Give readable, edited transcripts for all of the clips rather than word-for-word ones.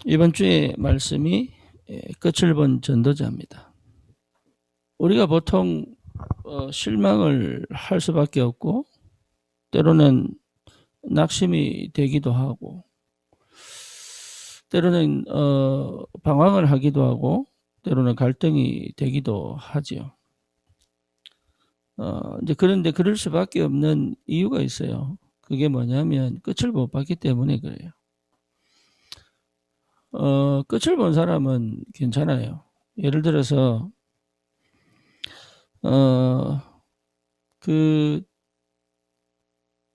이번 주에 말씀이 끝을 본 전도자입니다. 우리가 보통 실망을 할 수밖에 없고 때로는 낙심이 되기도 하고 때로는 방황을 하기도 하고 때로는 갈등이 되기도 하지요. 이제 그런데 그럴 수밖에 없는 이유가 있어요. 그게 뭐냐면 끝을 못 봤기 때문에 그래요. 끝을 본 사람은 괜찮아요. 예를 들어서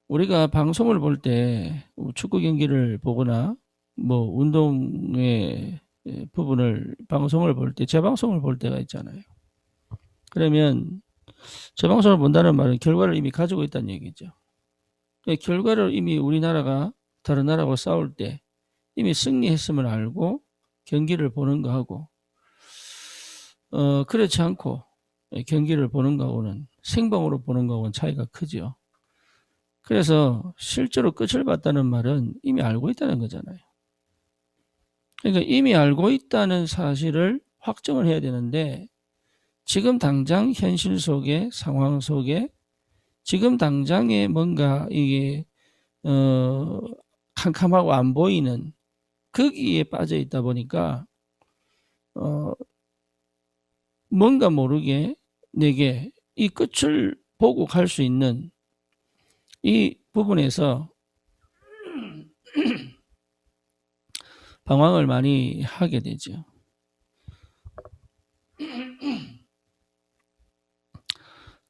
우리가 방송을 볼 때 축구 경기를 보거나 뭐 운동의 부분을 방송을 볼 때 재방송을 볼 때가 있잖아요. 그러면 재방송을 본다는 말은 결과를 이미 가지고 있다는 얘기죠. 결과를 이미 우리나라가 다른 나라하고 싸울 때 이미 승리했음을 알고 경기를 보는 거하고 그렇지 않고 경기를 보는 거하고는 생방으로 보는 거하고는 차이가 크죠. 그래서 실제로 끝을 봤다는 말은 이미 알고 있다는 거잖아요. 그러니까 이미 알고 있다는 사실을 확정을 해야 되는데 지금 당장 현실 속에 상황 속에 지금 당장에 뭔가 이게 캄캄하고 안 보이는 거기에 빠져 있다 보니까 뭔가 모르게 내게 이 끝을 보고 갈 수 있는 이 부분에서 방황을 많이 하게 되죠.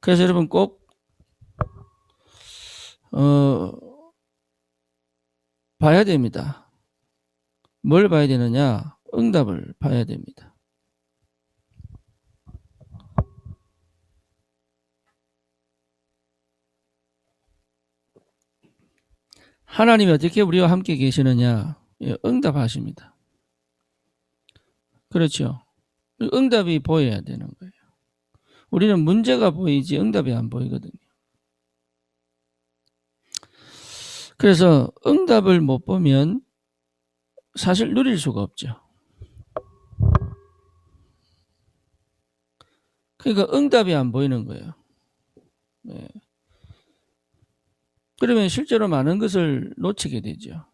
그래서 여러분 꼭 봐야 됩니다. 뭘 봐야 되느냐? 응답을 봐야 됩니다. 하나님이 어떻게 우리와 함께 계시느냐? 응답하십니다. 그렇죠. 응답이 보여야 되는 거예요. 우리는 문제가 보이지 응답이 안 보이거든요. 그래서 응답을 못 보면 사실 누릴 수가 없죠. 그러니까 응답이 안 보이는 거예요. 네. 그러면 실제로 많은 것을 놓치게 되죠.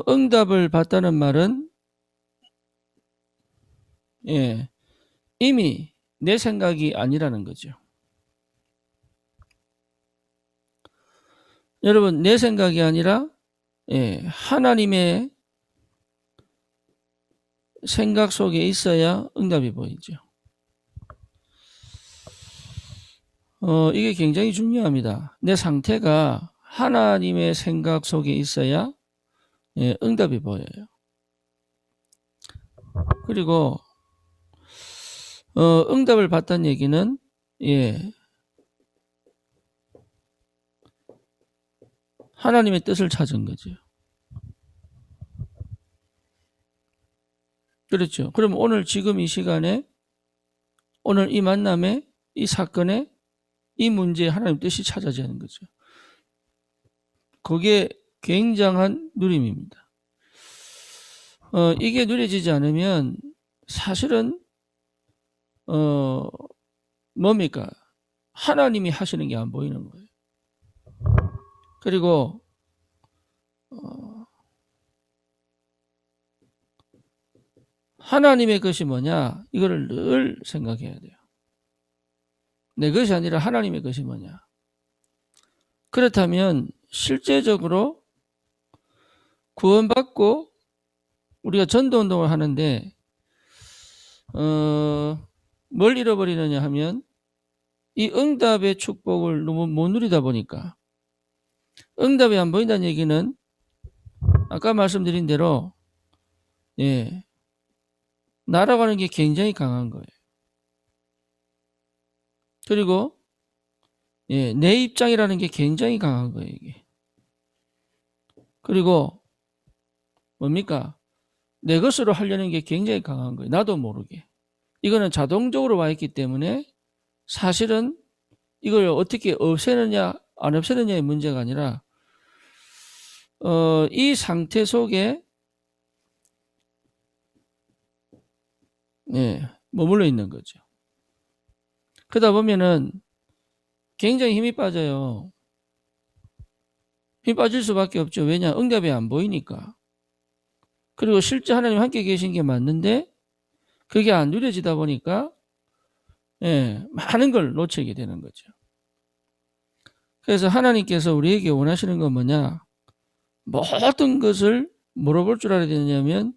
응답을 받다는 말은 이미 내 생각이 아니라는 거죠. 여러분 내 생각이 아니라 하나님의 생각 속에 있어야 응답이 보이죠. 이게 굉장히 중요합니다. 내 상태가 하나님의 생각 속에 있어야 응답이 보여요. 그리고 응답을 받다는 얘기는 하나님의 뜻을 찾은 거죠. 그렇죠. 그럼 오늘 지금 이 시간에 오늘 이 만남에 이 사건에 이 문제에 하나님 뜻이 찾아지는 거죠. 그게 굉장한 누림입니다. 이게 누려지지 않으면 사실은 뭡니까? 하나님이 하시는 게 안 보이는 거예요. 그리고 하나님의 것이 뭐냐? 이거를 늘 생각해야 돼요. 내 것이 아니라 하나님의 것이 뭐냐? 그렇다면 실제적으로 구원받고 우리가 전도운동을 하는데 뭘 잃어버리느냐 하면 이 응답의 축복을 너무 못 누리다 보니까 응답이 안 보인다는 얘기는 아까 말씀드린 대로 날아가는 게 굉장히 강한 거예요. 그리고 내 입장이라는 게 굉장히 강한 거예요. 이게. 그리고 뭡니까? 내 것으로 하려는 게 굉장히 강한 거예요. 나도 모르게. 이거는 자동적으로 와 있기 때문에 사실은 이걸 어떻게 없애느냐 안 없애느냐의 문제가 아니라 이 상태 속에 머물러 있는 거죠. 그러다 보면은 굉장히 힘이 빠져요. 힘이 빠질 수밖에 없죠. 왜냐? 응답이 안 보이니까. 그리고 실제 하나님 함께 계신 게 맞는데 그게 안 누려지다 보니까 많은 걸 놓치게 되는 거죠. 그래서 하나님께서 우리에게 원하시는 건 뭐냐? 모든 것을 뭐로 볼 줄 알아야 되냐면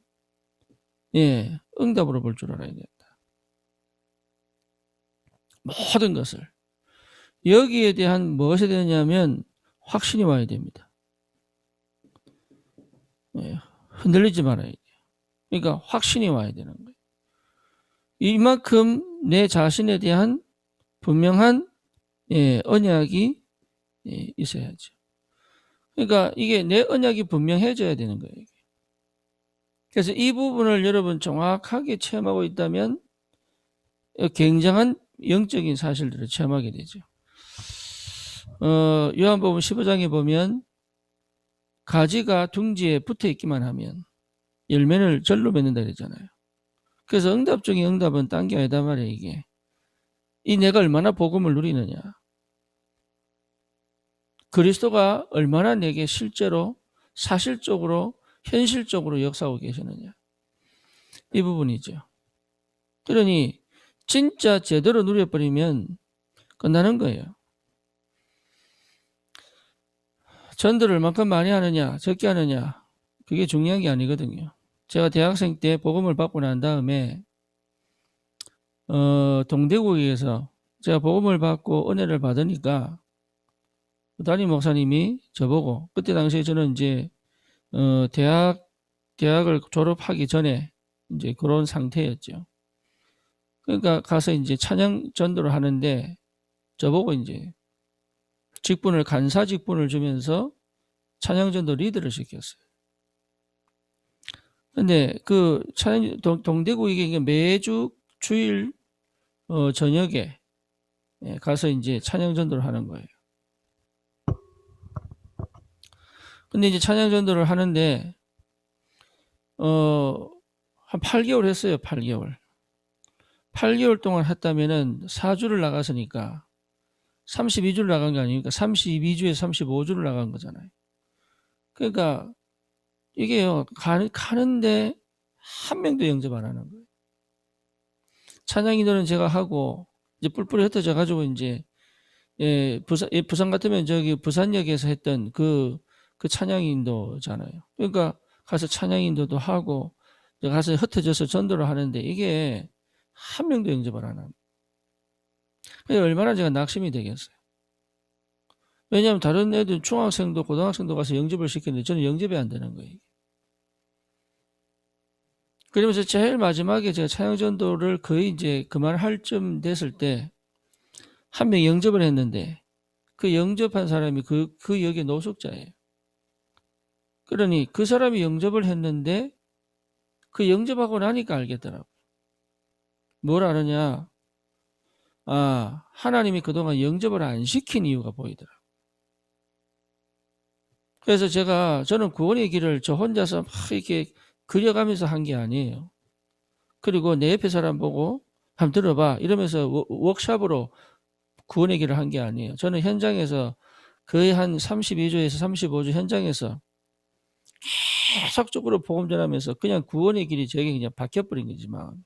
응답으로 볼 줄 알아야 된다. 모든 것을. 여기에 대한 무엇에 되냐면 확신이 와야 됩니다. 흔들리지 말아야 돼요. 그러니까 확신이 와야 되는 거예요. 이만큼 내 자신에 대한 분명한 언약이 있어야죠. 그러니까 이게 내 언약이 분명해져야 되는 거예요. 그래서 이 부분을 여러분 정확하게 체험하고 있다면 굉장한 영적인 사실들을 체험하게 되죠. 요한복음 15장에 보면 가지가 둥지에 붙어 있기만 하면 열매를 절로 맺는다 그랬잖아요. 그래서 응답 중에 응답은 딴 게 아니다 말이에요. 이게 이 내가 얼마나 복음을 누리느냐, 그리스도가 얼마나 내게 실제로 사실적으로 현실적으로 역사하고 계시느냐, 이 부분이죠. 그러니 진짜 제대로 누려버리면 끝나는 거예요. 전도를 얼만큼 많이 하느냐 적게 하느냐 그게 중요한 게 아니거든요. 제가 대학생 때 복음을 받고 난 다음에 동대구에서 제가 복음을 받고 은혜를 받으니까 담임 목사님이 저보고, 그때 당시에 저는 이제 대학을 졸업하기 전에 이제 그런 상태였죠. 그러니까 가서 이제 찬양 전도를 하는데 저보고 이제 간사 직분을 주면서 찬양 전도 리더를 시켰어요. 근데 그 동대구 이게 매주 주일 저녁에 가서 이제 찬양 전도를 하는 거예요. 근데 이제 찬양 전도를 하는데 한 8개월 했어요. 8개월. 8개월 동안 했다면은 4주를 나갔으니까 32주를 나간 게 아니니까 32주에 35주를 나간 거잖아요. 그러니까 이게요, 가는데 한 명도 영접 안 하는 거예요. 찬양 인도는 제가 하고 이제 뿔뿔이 흩어져 가지고 이제 부산 같으면 저기 부산역에서 했던 그 찬양 인도잖아요. 그러니까 가서 찬양 인도도 하고 가서 흩어져서 전도를 하는데 이게 한 명도 영접을 안 합니다. 얼마나 제가 낙심이 되겠어요. 왜냐하면 다른 애들 중학생도 고등학생도 가서 영접을 시켰는데 저는 영접이 안 되는 거예요. 그러면서 제일 마지막에 제가 찬양전도를 거의 이제 그만할 쯤 됐을 때 한 명 영접을 했는데 그 영접한 사람이 그 역의 노숙자예요. 그러니 그 사람이 영접을 했는데 그 영접하고 나니까 알겠더라고요. 뭘 아느냐? 하나님이 그동안 영접을 안 시킨 이유가 보이더라고요. 그래서 저는 구원의 길을 저 혼자서 막 이렇게 그려가면서 한 게 아니에요. 그리고 내 옆에 사람 보고 한번 들어봐 이러면서 워크샵으로 구원의 길을 한 게 아니에요. 저는 현장에서 거의 한 32주에서 35주 현장에서 계속적으로 복음 전하면서 그냥 구원의 길이 저에게 그냥 박혀버린 거지만,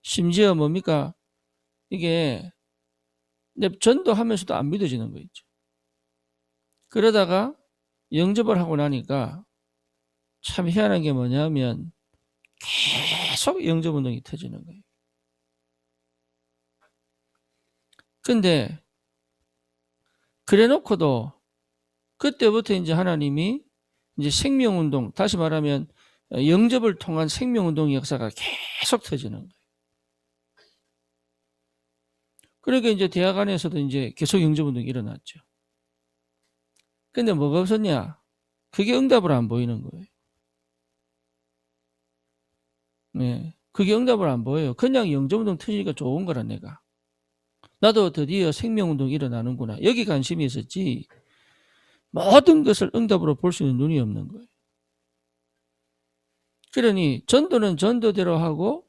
심지어 뭡니까? 이게 전도하면서도 안 믿어지는 거 있죠. 그러다가 영접을 하고 나니까 참 희한한 게 뭐냐면 계속 영접 운동이 터지는 거예요. 근데 그래 놓고도 그때부터 이제 하나님이 이제 생명운동, 다시 말하면 영접을 통한 생명운동 역사가 계속 터지는 거예요. 그러니까 이제 대학 안에서도 이제 계속 영접운동이 일어났죠. 근데 뭐가 없었냐? 그게 응답을 안 보이는 거예요. 네, 그게 응답을 안 보여요. 그냥 영접운동 터지니까 좋은 거라 내가. 나도 드디어 생명운동이 일어나는구나. 여기 관심이 있었지. 모든 것을 응답으로 볼 수 있는 눈이 없는 거예요. 그러니 전도는 전도대로 하고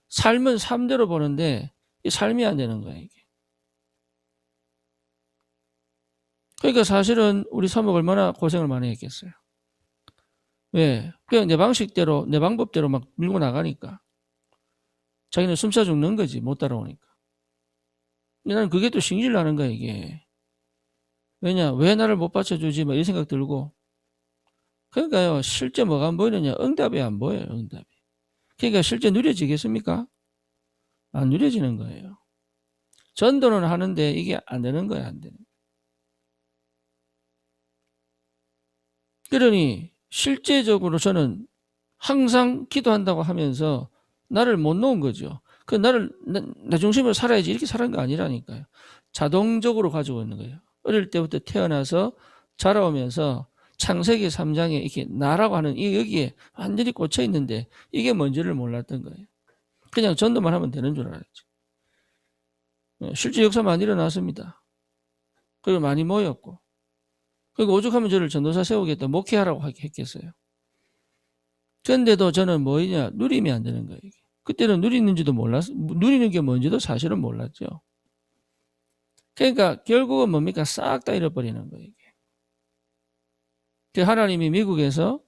삶은 삶대로 보는데 이 삶이 안 되는 거예요, 이게. 그러니까 사실은 우리 사모가 얼마나 고생을 많이 했겠어요. 왜? 그냥 내 방식대로, 내 방법대로 막 밀고 나가니까. 자기는 숨차 죽는 거지, 못 따라오니까. 근데 나는 그게 또 신기를 나는 거야, 이게. 왜냐? 왜 나를 못 받쳐주지? 막 이런 생각 들고. 그러니까요, 실제 뭐가 안 보이느냐? 응답이 안 보여요, 응답이. 그러니까 실제 누려지겠습니까? 안 누려지는 거예요. 전도는 하는데 이게 안 되는 거야, 안 되는 거야. 그러니 실제적으로 저는 항상 기도한다고 하면서 나를 못 놓은 거죠. 그 나를 내 중심으로 살아야지 이렇게 살아는 거 아니라니까요. 자동적으로 가지고 있는 거예요. 어릴 때부터 태어나서 자라오면서 창세기 3장에 이렇게 나라고 하는 이 여기에 완전히 꽂혀 있는데 이게 뭔지를 몰랐던 거예요. 그냥 전도만 하면 되는 줄 알았죠. 실제 역사 많이 일어났습니다. 그리고 많이 모였고. 그리고 오죽하면 저를 전도사 세우겠다, 목회하라고 했겠어요. 그런데도 저는 뭐냐, 누리면 안 되는 거예요. 그때는 누리는지도 몰랐어. 누리는 게 뭔지도 사실은 몰랐죠. 그러니까 결국은 뭡니까? 싹 다 잃어버리는 거예요. 이게. 하나님이 미국에서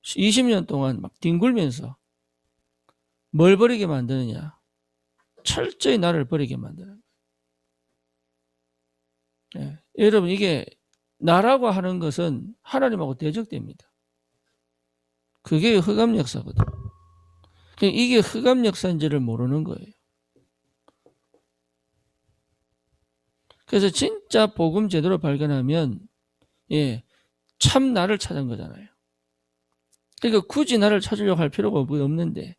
20년 동안 막 뒹굴면서 뭘 버리게 만드느냐? 철저히 나를 버리게 만드는 거예요. 예. 여러분, 이게 나라고 하는 것은 하나님하고 대적됩니다. 그게 흑암 역사거든. 이게 흑암 역사인지를 모르는 거예요. 그래서 진짜 복음 제대로 발견하면, 예, 참 나를 찾은 거잖아요. 그러니까 굳이 나를 찾으려고 할 필요가 없는데,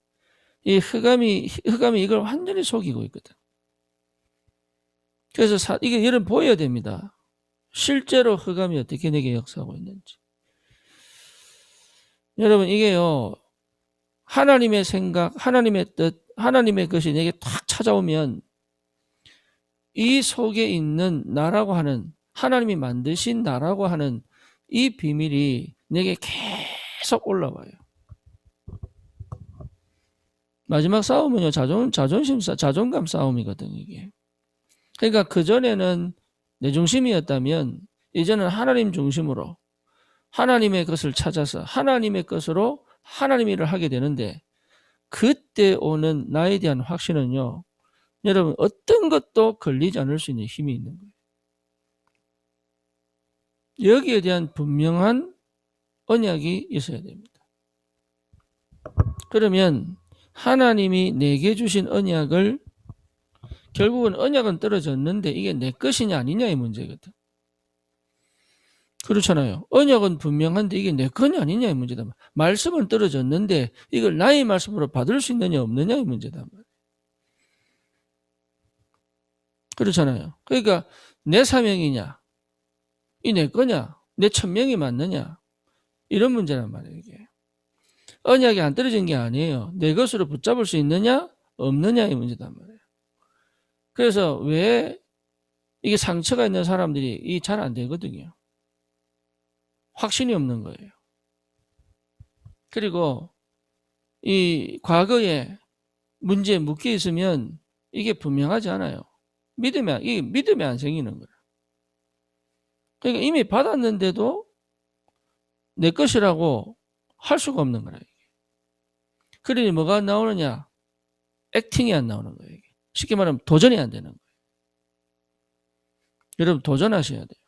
이 흑암이 이걸 완전히 속이고 있거든. 그래서 이게 여러분 보여야 됩니다. 실제로 흑암이 어떻게 내게 역사하고 있는지. 여러분, 이게요, 하나님의 생각, 하나님의 뜻, 하나님의 것이 내게 탁 찾아오면 이 속에 있는 나라고 하는, 하나님이 만드신 나라고 하는 이 비밀이 내게 계속 올라와요. 마지막 싸움은요, 자존감 싸움이거든, 이게. 그러니까 그전에는 내 중심이었다면, 이제는 하나님 중심으로, 하나님의 것을 찾아서, 하나님의 것으로 하나님 일을 하게 되는데, 그때 오는 나에 대한 확신은요, 여러분, 어떤 것도 걸리지 않을 수 있는 힘이 있는 거예요. 여기에 대한 분명한 언약이 있어야 됩니다. 그러면 하나님이 내게 주신 언약을, 결국은 언약은 떨어졌는데 이게 내 것이냐 아니냐의 문제거든. 그렇잖아요. 언약은 분명한데 이게 내 거냐 아니냐의 문제다. 말씀은 떨어졌는데 이걸 나의 말씀으로 받을 수 있느냐 없느냐의 문제다. 그렇잖아요. 그러니까 내 사명이냐, 이 내 거냐, 내 천명이 맞느냐, 이런 문제란 말이에요. 이게 언약이 안 떨어진 게 아니에요. 내 것으로 붙잡을 수 있느냐 없느냐의 문제단 말이에요. 그래서 왜 이게 상처가 있는 사람들이 이 잘 안 되거든요. 확신이 없는 거예요. 그리고 이 과거에 문제에 묶여 있으면 이게 분명하지 않아요. 이게 믿음이 안 생기는 거예요. 그러니까 이미 받았는데도 내 것이라고 할 수가 없는 거라. 그러니 뭐가 안 나오느냐? 액팅이 안 나오는 거예요. 쉽게 말하면 도전이 안 되는 거예요. 여러분 도전하셔야 돼요.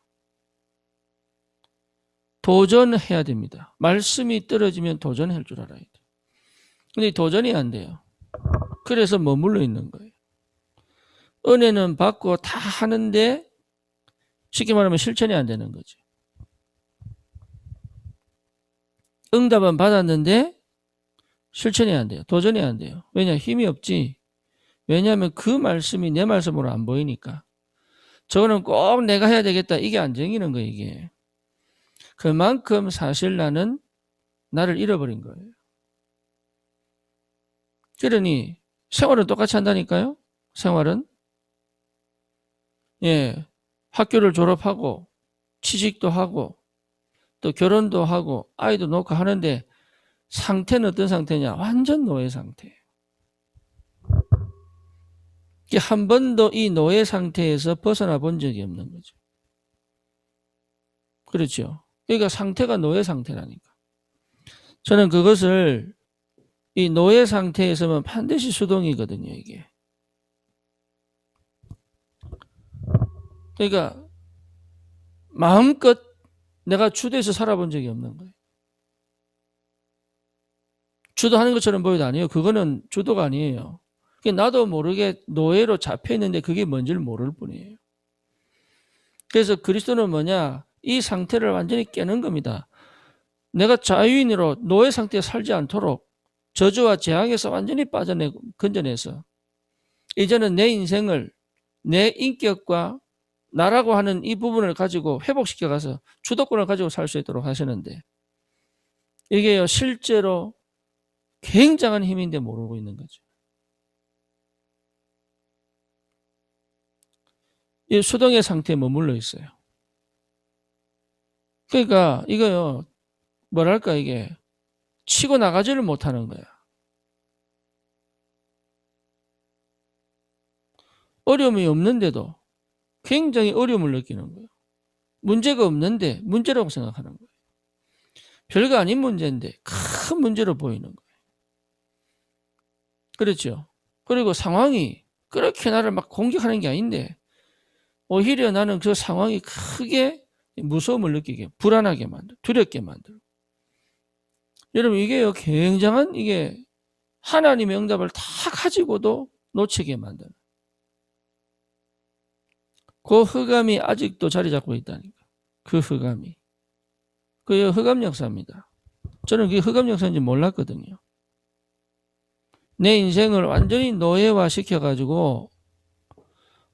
도전해야 됩니다. 말씀이 떨어지면 도전할 줄 알아야 돼요. 근데 도전이 안 돼요. 그래서 머물러 있는 거예요. 은혜는 받고 다 하는데 쉽게 말하면 실천이 안 되는 거죠. 응답은 받았는데 실천이 안 돼요. 도전이 안 돼요. 왜냐? 힘이 없지. 왜냐하면 그 말씀이 내 말씀으로 안 보이니까. 저거는 꼭 내가 해야 되겠다. 이게 안 정리는 거예요. 이게. 그만큼 사실 나는 나를 잃어버린 거예요. 그러니 생활은 똑같이 한다니까요. 생활은. 예, 학교를 졸업하고 취직도 하고 또 결혼도 하고 아이도 놓고 하는데 상태는 어떤 상태냐? 완전 노예 상태예요. 한 번도 이 노예 상태에서 벗어나 본 적이 없는 거죠. 그렇죠. 그러니까 상태가 노예 상태라니까. 저는 그것을 이 노예 상태에서만 반드시 수동이거든요, 이게. 그러니까 마음껏 내가 주도해서 살아본 적이 없는 거예요. 주도하는 것처럼 보여도 아니에요. 그거는 주도가 아니에요. 나도 모르게 노예로 잡혀있는데 그게 뭔지를 모를 뿐이에요. 그래서 그리스도는 뭐냐? 이 상태를 완전히 깨는 겁니다. 내가 자유인으로 노예 상태에 살지 않도록 저주와 재앙에서 완전히 빠져내고 건져내서 이제는 내 인생을 내 인격과 나라고 하는 이 부분을 가지고 회복시켜가서 주도권을 가지고 살 수 있도록 하시는데 이게요 실제로 굉장한 힘인데 모르고 있는 거죠. 이 수동의 상태에 머물러 있어요. 그러니까 이거요 뭐랄까 이게 치고 나가지를 못하는 거야. 어려움이 없는데도 굉장히 어려움을 느끼는 거예요. 문제가 없는데 문제라고 생각하는 거예요. 별거 아닌 문제인데 큰 문제로 보이는 거예요. 그렇죠. 그리고 상황이 그렇게 나를 막 공격하는 게 아닌데 오히려 나는 그 상황이 크게 무서움을 느끼게 불안하게 만들고 두렵게 만들고 여러분 이게요 굉장한 이게 하나님의 응답을 다 가지고도 놓치게 만드는 그 흑암이 아직도 자리 잡고 있다니까. 그 흑암이. 그 흑암 역사입니다. 저는 그게 흑암 역사인지 몰랐거든요. 내 인생을 완전히 노예화 시켜가지고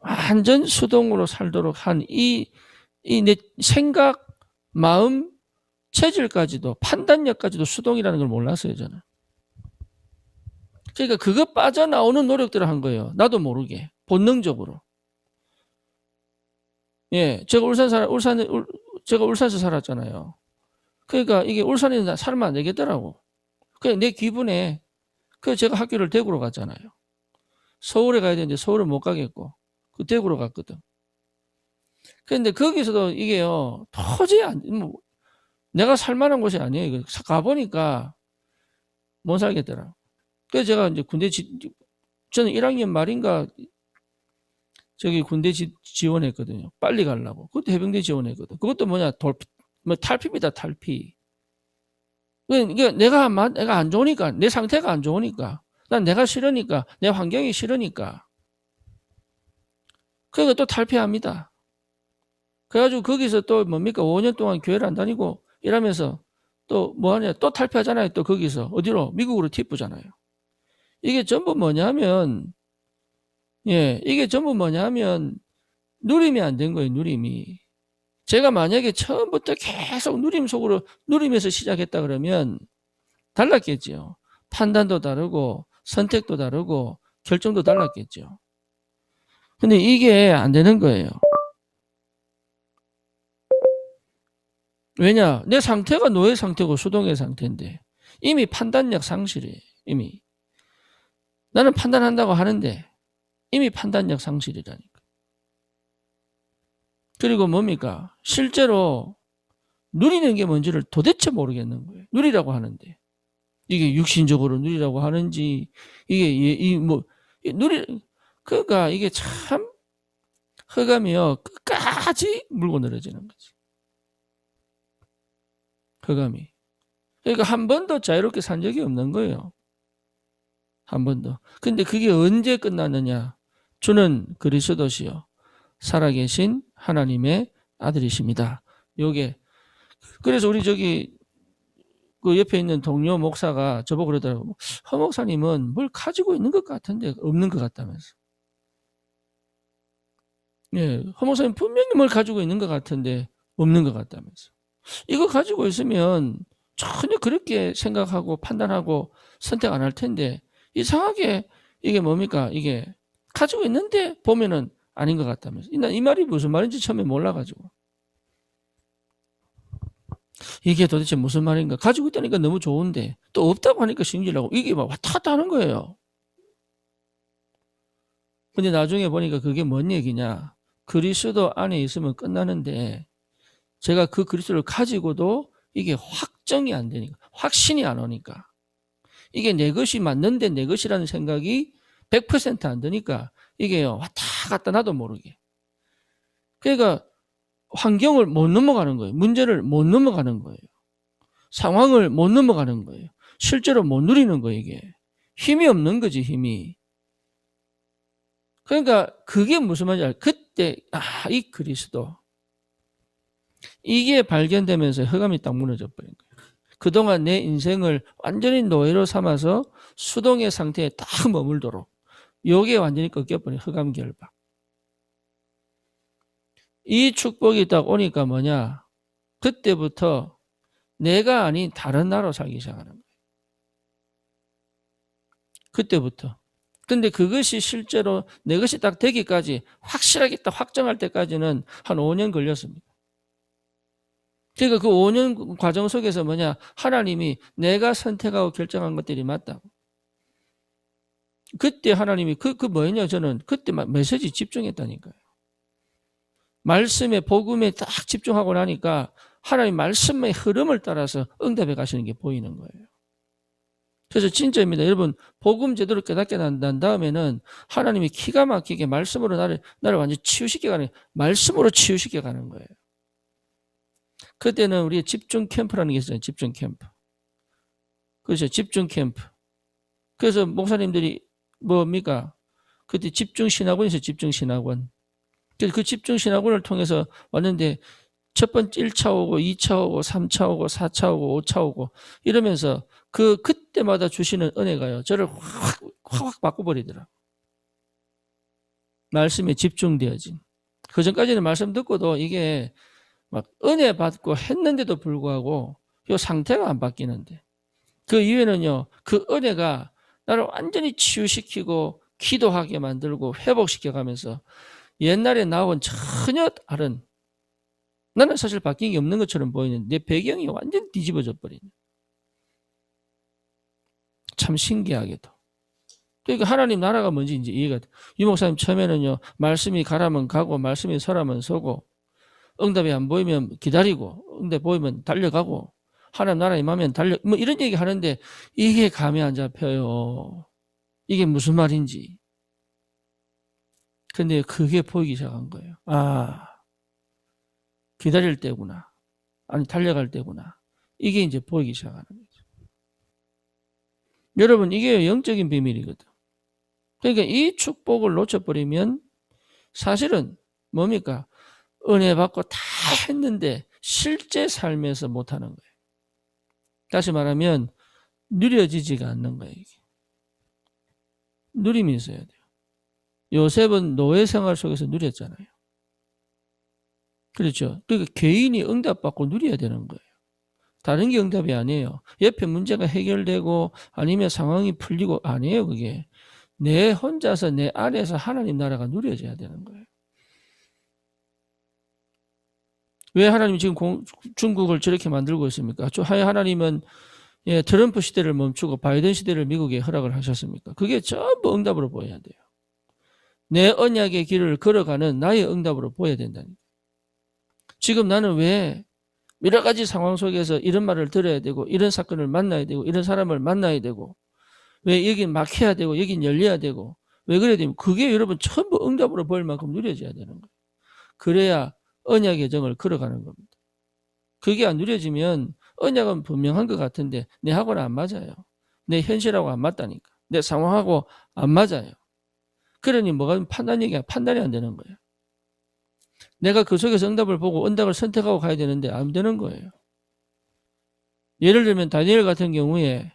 완전 수동으로 살도록 한 이 내 생각, 마음, 체질까지도 판단력까지도 수동이라는 걸 몰랐어요 저는. 그러니까 그거 빠져나오는 노력들을 한 거예요. 나도 모르게 본능적으로. 예, 제가 울산에서 살았잖아요. 그러니까 이게 울산에 살면 안 되겠더라고. 그냥 내 기분에 제가 학교를 대구로 갔잖아요. 서울에 가야 되는데 서울을 못 가겠고 그 대구로 갔거든. 그런데 거기서도 이게요 도저히 내가 살만한 곳이 아니에요. 가보니까 못 살겠더라. 그래서 제가 이제 저는 1학년 말인가 저기 군대 지원했거든요. 빨리 가려고. 그것도 해병대 지원했거든. 그것도 뭐냐 탈피입니다. 탈피. 그러니까 내가 안 좋으니까 내 상태가 안 좋으니까 난 내가 싫으니까 내 환경이 싫으니까 그러니까 또 탈피합니다. 그래가지고 거기서 또 뭡니까 5년 동안 교회를 안 다니고 이러면서 또 뭐하냐 또 탈피하잖아요. 또 거기서 어디로 미국으로 튀쁘잖아요. 이게 전부 뭐냐면 이게 전부 뭐냐면 누림이 안 된 거예요. 누림이. 제가 만약에 처음부터 계속 누림에서 시작했다 그러면 달랐겠죠. 판단도 다르고 선택도 다르고 결정도 달랐겠죠. 근데 이게 안 되는 거예요. 왜냐? 내 상태가 노예 상태고 수동의 상태인데 이미 판단력 상실이에요. 이미. 나는 판단한다고 하는데 이미 판단력 상실이라니까. 그리고 뭡니까? 실제로 누리는 게 뭔지를 도대체 모르겠는 거예요. 누리라고 하는데. 이게 육신적으로 누리라고 하는지, 그러니까 이게 참, 흑암이요. 끝까지 물고 늘어지는 거지. 흑암이. 그러니까 한 번도 자유롭게 산 적이 없는 거예요. 한 번도. 근데 그게 언제 끝났느냐? 주는 그리스도시요. 살아계신 하나님의 아들이십니다. 요게. 그래서 우리 그 옆에 있는 동료 목사가 저보고 그러더라고요. 허 목사님은 뭘 가지고 있는 것 같은데 없는 것 같다면서. 예, 허 목사님 분명히 뭘 가지고 있는 것 같은데 없는 것 같다면서. 이거 가지고 있으면 전혀 그렇게 생각하고 판단하고 선택 안 할 텐데 이상하게 이게 뭡니까? 이게 가지고 있는데 보면은 아닌 것 같다면서. 난 이 말이 무슨 말인지 처음에 몰라가지고. 이게 도대체 무슨 말인가? 가지고 있다니까 너무 좋은데 또 없다고 하니까 신기하고 이게 막 왔다 갔다 하는 거예요. 근데 나중에 보니까 그게 뭔 얘기냐? 그리스도 안에 있으면 끝나는데 제가 그 그리스도를 가지고도 이게 확정이 안 되니까, 확신이 안 오니까, 이게 내 것이 맞는데 내 것이라는 생각이 100%안 드니까 이게 왔다 갔다 나도 모르게. 그러니까 환경을 못 넘어가는 거예요. 문제를 못 넘어가는 거예요. 상황을 못 넘어가는 거예요. 실제로 못 누리는 거예요, 이게. 힘이 없는 거지, 힘이. 그러니까 그게 무슨 말인지 알아요. 그때 이 그리스도 이게 발견되면서 흑암이 딱 무너져 버린 거예요. 그동안 내 인생을 완전히 노예로 삼아서 수동의 상태에 딱 머물도록 요게 완전히 꺾여버린 흑암 결박. 이 축복이 딱 오니까 뭐냐? 그때부터 내가 아닌 다른 나로 살기 시작하는 거예요. 그때부터. 근데 그것이 실제로 내 것이 딱 되기까지 확실하게 딱 확정할 때까지는 한 5년 걸렸습니다. 그러니까 그 5년 과정 속에서 뭐냐? 하나님이 내가 선택하고 결정한 것들이 맞다고. 그때 하나님이 뭐였냐? 저는 그때 메시지 집중했다니까요. 말씀에 복음에 딱 집중하고 나니까 하나님 말씀의 흐름을 따라서 응답해 가시는 게 보이는 거예요. 그래서 진짜입니다. 여러분 복음 제대로 깨닫게 난 다음에는 하나님이 기가 막히게 말씀으로 나를 완전히 치유시켜 가는, 말씀으로 치유시켜 가는 거예요. 그때는 우리 집중 캠프라는 게 있어요. 집중 캠프. 그렇죠. 집중 캠프. 그래서 목사님들이 뭡니까? 그때 집중 신학원이 있어요. 집중 신학원. 그래서 그 집중 신학원을 통해서 왔는데 첫 번째 1차 오고 2차 오고 3차 오고 4차 오고 5차 오고 이러면서 그때마다 주시는 은혜가요. 저를 확 바꿔버리더라. 말씀에 집중되어진. 그 전까지는 말씀 듣고도 이게 막 은혜 받고 했는데도 불구하고 이 상태가 안 바뀌는데 그 이후에는요. 그 은혜가 나를 완전히 치유시키고 기도하게 만들고 회복시켜가면서 옛날에 나온 전혀 다른, 나는 사실 바뀐 게 없는 것처럼 보이는데 내 배경이 완전히 뒤집어져 버리네. 참 신기하게도. 그러니까 하나님 나라가 뭔지 이제 이해가 돼. 유 목사님 처음에는요. 말씀이 가라면 가고 말씀이 서라면 서고 응답이 안 보이면 기다리고 응답 보이면 달려가고 하나님 나라 임하면 뭐 이런 얘기 하는데 이게 감이 안 잡혀요. 이게 무슨 말인지. 근데 그게 보이기 시작한 거예요. 기다릴 때구나. 아니 달려갈 때구나. 이게 이제 보이기 시작하는 거죠. 여러분 이게 영적인 비밀이거든. 그러니까 이 축복을 놓쳐버리면 사실은 뭡니까? 은혜 받고 다 했는데 실제 삶에서 못하는 거예요. 다시 말하면 누려지지가 않는 거예요. 이게. 누림이 있어야 돼요. 요셉은 노예 생활 속에서 누렸잖아요. 그렇죠. 그러니까 개인이 응답받고 누려야 되는 거예요. 다른 게 응답이 아니에요. 옆에 문제가 해결되고 아니면 상황이 풀리고 아니에요. 그게. 내 혼자서 내 안에서 하나님 나라가 누려져야 되는 거예요. 왜 하나님이 지금 중국을 저렇게 만들고 있습니까? 하나님은 트럼프 시대를 멈추고 바이든 시대를 미국에 허락을 하셨습니까? 그게 전부 응답으로 보여야 돼요. 내 언약의 길을 걸어가는 나의 응답으로 보여야 된다니까. 지금 나는 왜 여러 가지 상황 속에서 이런 말을 들어야 되고 이런 사건을 만나야 되고 이런 사람을 만나야 되고 왜 여긴 막혀야 되고 여긴 열려야 되고 왜 그래야 되면 그게 여러분 전부 응답으로 보일 만큼 누려져야 되는 거예요. 그래야 언약의 정을 걸어가는 겁니다. 그게 안 누려지면 언약은 분명한 것 같은데 내하고는 안 맞아요. 내 현실하고 안 맞다니까. 내 상황하고 안 맞아요. 그러니 뭐가 판단이 안 되는 거예요. 내가 그 속에서 응답을 보고 응답을 선택하고 가야 되는데 안 되는 거예요. 예를 들면 다니엘 같은 경우에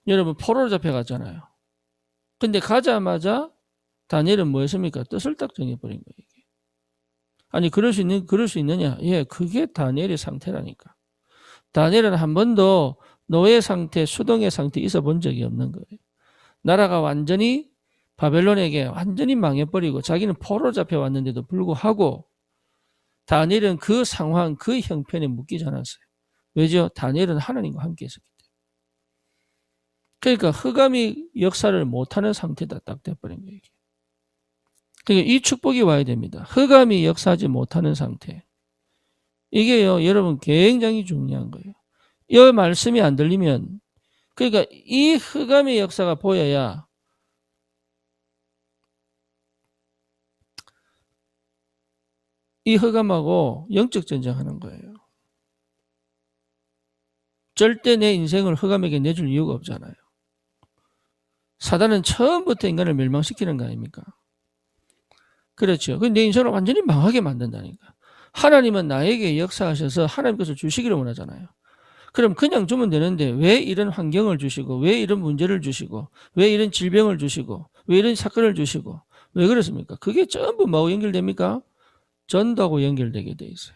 여러분 포로로 잡혀갔잖아요. 근데 가자마자 다니엘은 뭐 했습니까? 뜻을 딱 정해버린 거예요. 이게. 아니 그럴 수 있느냐? 예, 그게 다니엘의 상태라니까. 다니엘은 한 번도 노예 상태, 수동의 상태에 있어 본 적이 없는 거예요. 나라가 완전히 바벨론에게 완전히 망해버리고 자기는 포로로 잡혀왔는데도 불구하고 다니엘은 그 상황, 그 형편에 묶이지 않았어요. 왜죠? 다니엘은 하나님과 함께 있었기 때문에. 그러니까 흑암이 역사를 못하는 상태다 딱 돼버린 거예요. 그러니까 이 축복이 와야 됩니다. 흑암이 역사하지 못하는 상태. 이게요, 여러분 굉장히 중요한 거예요. 이 말씀이 안 들리면, 그러니까 이 흑암의 역사가 보여야 이 흑암하고 영적 전쟁하는 거예요. 절대 내 인생을 흑암에게 내줄 이유가 없잖아요. 사단은 처음부터 인간을 멸망시키는 거 아닙니까? 그렇죠. 내 인생을 완전히 망하게 만든다니까. 하나님은 나에게 역사하셔서 하나님 것을 주시기를 원하잖아요. 그럼 그냥 주면 되는데 왜 이런 환경을 주시고, 왜 이런 문제를 주시고, 왜 이런 질병을 주시고, 왜 이런 사건을 주시고, 왜 그렇습니까? 그게 전부 뭐하고 연결됩니까? 전도하고 연결되게 돼 있어요.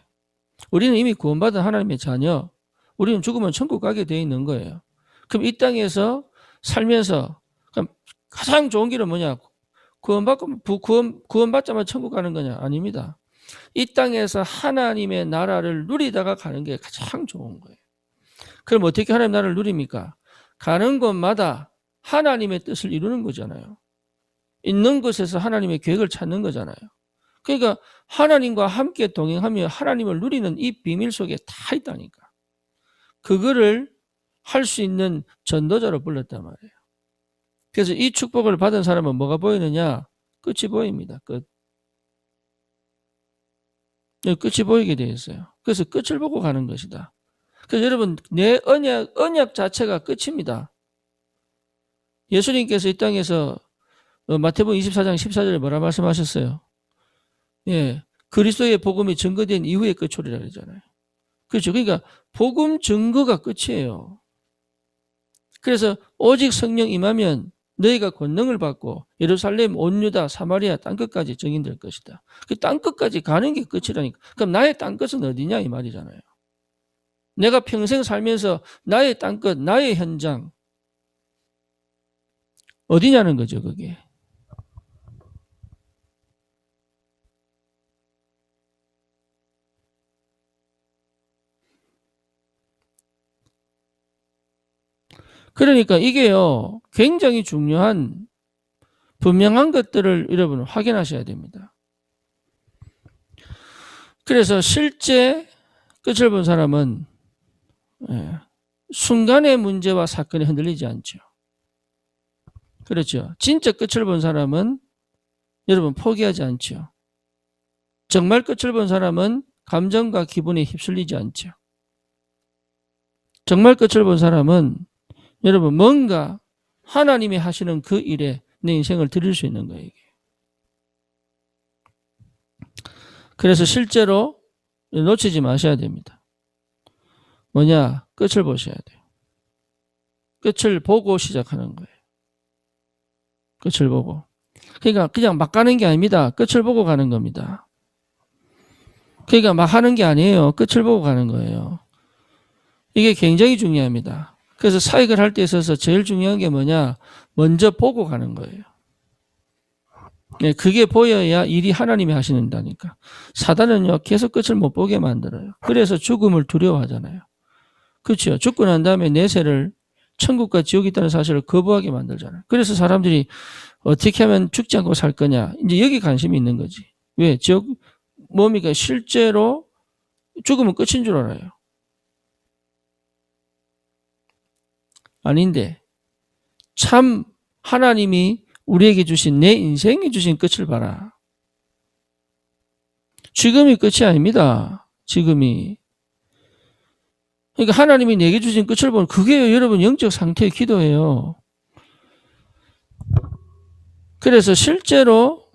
우리는 이미 구원받은 하나님의 자녀, 우리는 죽으면 천국 가게 돼 있는 거예요. 그럼 이 땅에서 살면서 그럼 가장 좋은 길은 뭐냐? 구원받자마자 천국 가는 거냐? 아닙니다. 이 땅에서 하나님의 나라를 누리다가 가는 게 가장 좋은 거예요. 그럼 어떻게 하나님 나라를 누립니까? 가는 곳마다 하나님의 뜻을 이루는 거잖아요. 있는 곳에서 하나님의 계획을 찾는 거잖아요. 그러니까 하나님과 함께 동행하며 하나님을 누리는 이 비밀 속에 다 있다니까. 그거를 할 수 있는 전도자로 불렀단 말이에요. 그래서 이 축복을 받은 사람은 뭐가 보이느냐? 끝이 보입니다. 끝. 끝이 보이게 되어 있어요. 그래서 끝을 보고 가는 것이다. 그래서 여러분, 내 언약 자체가 끝입니다. 예수님께서 이 땅에서 마태복음 24장 14절에 뭐라 말씀하셨어요? 예, 그리스도의 복음이 증거된 이후의 끝이라 그러잖아요. 그렇죠. 그러니까 복음 증거가 끝이에요. 그래서 오직 성령 임하면 너희가 권능을 받고 예루살렘, 온 유다, 사마리아 땅끝까지 증인될 것이다. 그 땅끝까지 가는 게 끝이라니까. 그럼 나의 땅끝은 어디냐 이 말이잖아요. 내가 평생 살면서 나의 땅끝, 나의 현장 어디냐는 거죠, 그게. 그러니까 이게요, 굉장히 중요한 분명한 것들을 여러분 확인하셔야 됩니다. 그래서 실제 끝을 본 사람은 순간의 문제와 사건에 흔들리지 않죠. 그렇죠. 진짜 끝을 본 사람은 여러분 포기하지 않죠. 정말 끝을 본 사람은 감정과 기분에 휩쓸리지 않죠. 정말 끝을 본 사람은 여러분 뭔가 하나님이 하시는 그 일에 내 인생을 드릴 수 있는 거예요. 그래서 실제로 놓치지 마셔야 됩니다. 뭐냐? 끝을 보셔야 돼요. 끝을 보고 시작하는 거예요. 끝을 보고. 그러니까 그냥 막 가는 게 아닙니다. 끝을 보고 가는 겁니다. 그러니까 막 하는 게 아니에요. 끝을 보고 가는 거예요. 이게 굉장히 중요합니다. 그래서 사역을 할 때 있어서 제일 중요한 게 뭐냐? 먼저 보고 가는 거예요. 그게 보여야 일이 하나님이 하시는다니까. 사단은요, 계속 끝을 못 보게 만들어요. 그래서 죽음을 두려워하잖아요. 그렇죠. 죽고 난 다음에 내세를 천국과 지옥이 있다는 사실을 거부하게 만들잖아요. 그래서 사람들이 어떻게 하면 죽지 않고 살 거냐. 이제 여기 관심이 있는 거지. 왜? 지옥, 뭡니까? 실제로 죽으면 끝인 줄 알아요. 아닌데, 참 하나님이 우리에게 주신 내 인생에 주신 끝을 봐라. 지금이 끝이 아닙니다. 지금이. 그러니까 하나님이 내게 주신 끝을 보는 그게 여러분 영적 상태의 기도예요. 그래서 실제로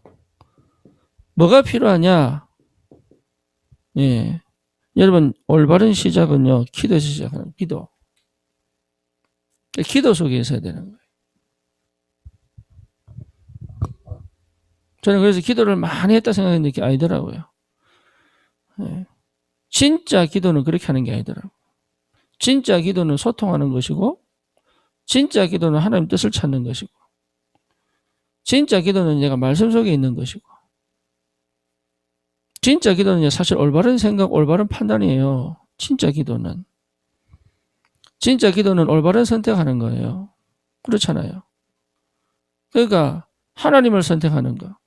뭐가 필요하냐? 예. 여러분 올바른 시작은요. 기도에서 시작하는 기도. 기도 속에 있어야 되는 거예요. 저는 그래서 기도를 많이 했다 생각했는데 그게 아니더라고요. 예. 진짜 기도는 그렇게 하는 게 아니더라고요. 진짜 기도는 소통하는 것이고 진짜 기도는 하나님 뜻을 찾는 것이고 진짜 기도는 내가 말씀 속에 있는 것이고 진짜 기도는요, 사실 올바른 생각, 올바른 판단이에요. 진짜 기도는. 진짜 기도는 올바른 선택하는 거예요. 그렇잖아요. 그러니까 하나님을 선택하는 거,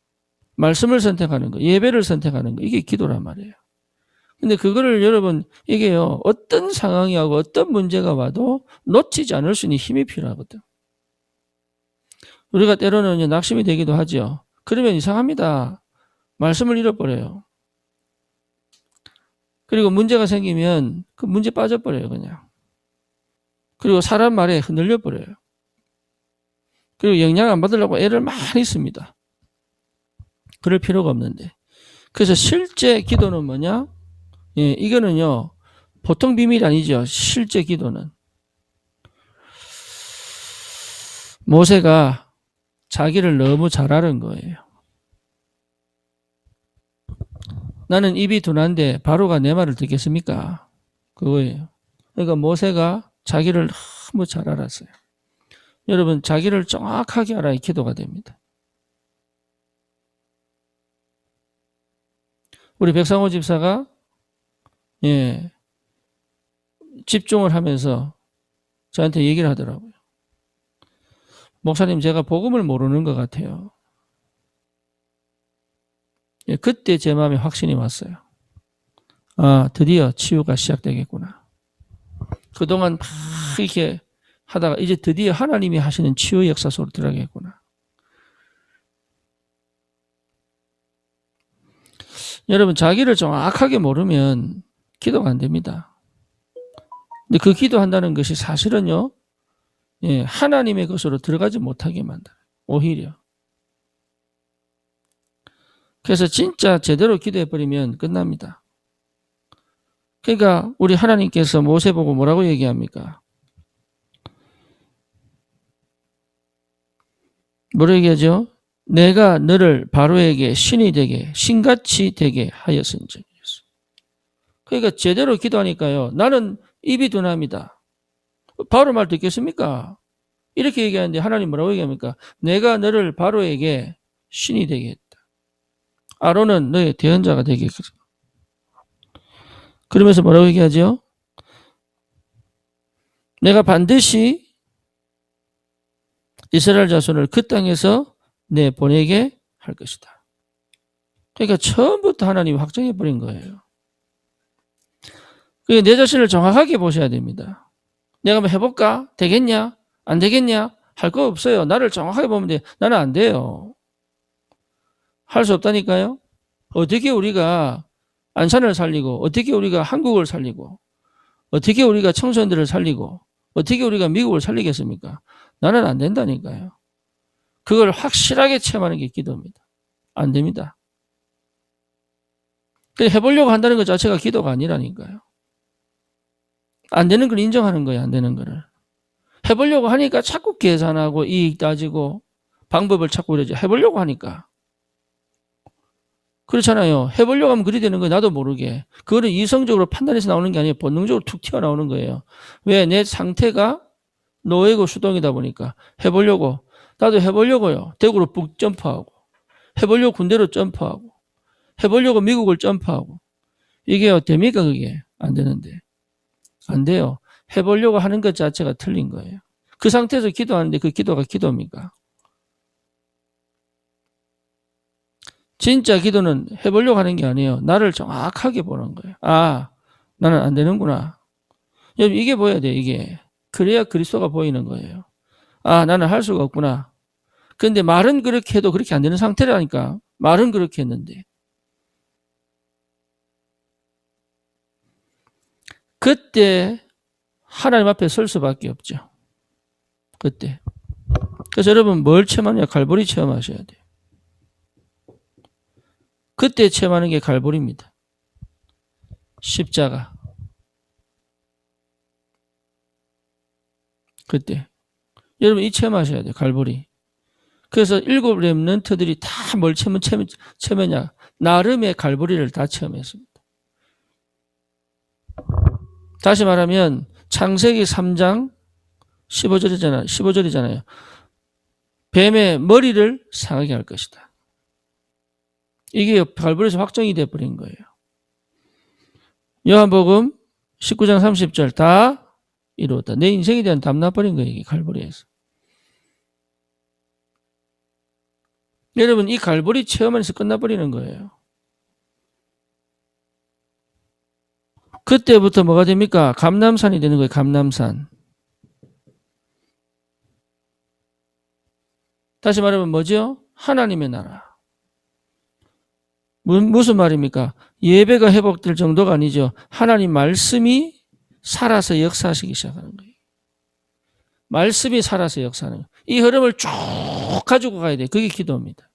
말씀을 선택하는 거, 예배를 선택하는 거, 이게 기도란 말이에요. 근데 그거를 여러분, 이게요, 어떤 상황이 하고 어떤 문제가 와도 놓치지 않을 수 있는 힘이 필요하거든. 우리가 때로는 낙심이 되기도 하죠. 그러면 이상합니다. 말씀을 잃어버려요. 그리고 문제가 생기면 그 문제 빠져버려요, 그냥. 그리고 사람 말에 흔들려버려요. 그리고 영향 안 받으려고 애를 많이 씁니다. 그럴 필요가 없는데. 그래서 실제 기도는 뭐냐? 예, 이거는요, 보통 비밀이 아니죠. 실제 기도는. 모세가 자기를 너무 잘 아는 거예요. 나는 입이 둔한데 바로가 내 말을 듣겠습니까? 그거예요. 그러니까 모세가 자기를 너무 잘 알았어요. 여러분, 자기를 정확하게 알아야 기도가 됩니다. 우리 백상호 집사가 예, 집중을 하면서 저한테 얘기를 하더라고요. 목사님, 제가 복음을 모르는 것 같아요. 예, 그때 제 마음에 확신이 왔어요. 아, 드디어 치유가 시작되겠구나. 그동안 막 이렇게 하다가 이제 드디어 하나님이 하시는 치유 역사 속으로 들어가겠구나. 여러분, 자기를 정확하게 모르면 기도가 안 됩니다. 근데 그 기도한다는 것이 사실은요, 예, 하나님의 것으로 들어가지 못하게 만들어요. 오히려. 그래서 진짜 제대로 기도해버리면 끝납니다. 그러니까 우리 하나님께서 모세 보고 뭐라고 얘기합니까? 뭐라고 얘기하죠? 내가 너를 바로에게 신이 되게, 신같이 되게 하였은즉. 그러니까 제대로 기도하니까요. 나는 입이 둔합니다. 바로 말 듣겠습니까? 이렇게 얘기하는데 하나님 뭐라고 얘기합니까? 내가 너를 바로에게 신이 되게 했다. 아론은 너의 대언자가 되게 했다. 그러면서 뭐라고 얘기하죠? 내가 반드시 이스라엘 자손을 그 땅에서 내보내게 할 것이다. 그러니까 처음부터 하나님이 확정해버린 거예요. 그러니까 내 자신을 정확하게 보셔야 됩니다. 내가 한번 해볼까? 되겠냐? 안 되겠냐? 할 거 없어요. 나를 정확하게 보면 돼. 나는 안 돼요. 할 수 없다니까요. 어떻게 우리가 안산을 살리고, 어떻게 우리가 한국을 살리고, 어떻게 우리가 청소년들을 살리고, 어떻게 우리가 미국을 살리겠습니까? 나는 안 된다니까요. 그걸 확실하게 체험하는 게 기도입니다. 안 됩니다. 해보려고 한다는 것 자체가 기도가 아니라니까요. 안 되는 걸 인정하는 거예요. 안 되는 거를. 해보려고 하니까 자꾸 계산하고 이익 따지고 방법을 찾고 이러죠. 해보려고 하니까. 그렇잖아요. 해보려고 하면 그리 되는 거예요. 나도 모르게. 그거는 이성적으로 판단해서 나오는 게 아니에요. 본능적으로 툭 튀어나오는 거예요. 왜? 내 상태가 노예고 수동이다 보니까 해보려고. 나도 해보려고요. 대구로 북 점프하고 해보려고 군대로 점프하고 해보려고 미국을 점프하고 이게 됩니까? 그게 안 되는데. 안 돼요. 해보려고 하는 것 자체가 틀린 거예요. 그 상태에서 기도하는데 그 기도가 기도입니까? 진짜 기도는 해보려고 하는 게 아니에요. 나를 정확하게 보는 거예요. 아, 나는 안 되는구나. 여러분, 이게 보여야 돼요, 이게. 그래야 그리스도가 보이는 거예요. 아, 나는 할 수가 없구나. 그런데 말은 그렇게 해도 그렇게 안 되는 상태라니까. 말은 그렇게 했는데. 그때 하나님 앞에 설 수밖에 없죠. 그때. 그래서 여러분 뭘 체험하냐? 갈보리 체험하셔야 돼요. 그때 체험하는 게 갈보리입니다. 십자가. 그때. 여러분 이 체험하셔야 돼요. 갈보리. 그래서 7 렘넌트들이 다 뭘 체험했냐? 나름의 갈보리를 다 체험했습니다. 다시 말하면 창세기 3장 15절이잖아요. 뱀의 머리를 상하게 할 것이다. 이게 갈보리에서 확정이 돼버린 거예요. 요한복음 19장 30절 다 이루었다. 내 인생에 대한 답 나버린 거예요. 이게 갈보리에서. 여러분 이 갈보리 체험 안에서 끝나버리는 거예요. 그때부터 뭐가 됩니까? 감람산이 되는 거예요. 감람산. 다시 말하면 뭐죠? 하나님의 나라. 무슨 말입니까? 예배가 회복될 정도가 아니죠. 하나님 말씀이 살아서 역사하시기 시작하는 거예요. 말씀이 살아서 역사하는 거예요. 이 흐름을 쭉 가지고 가야 돼요. 그게 기도입니다.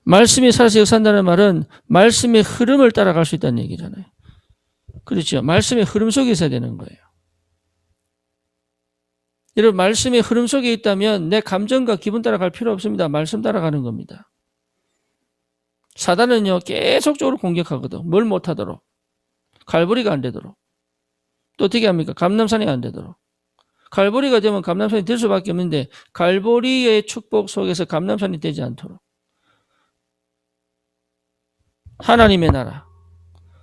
말씀이 살아서 역사한다는 말은 말씀의 흐름을 따라갈 수 있다는 얘기잖아요. 그렇죠. 말씀의 흐름 속에 있어야 되는 거예요. 여러분 말씀의 흐름 속에 있다면 내 감정과 기분 따라갈 필요 없습니다. 말씀 따라가는 겁니다. 사단은요 계속적으로 공격하거든. 뭘 못하도록. 갈보리가 안 되도록. 또 어떻게 합니까? 감람산이 안 되도록. 갈보리가 되면 감람산이 될 수밖에 없는데 갈보리의 축복 속에서 감람산이 되지 않도록. 하나님의 나라.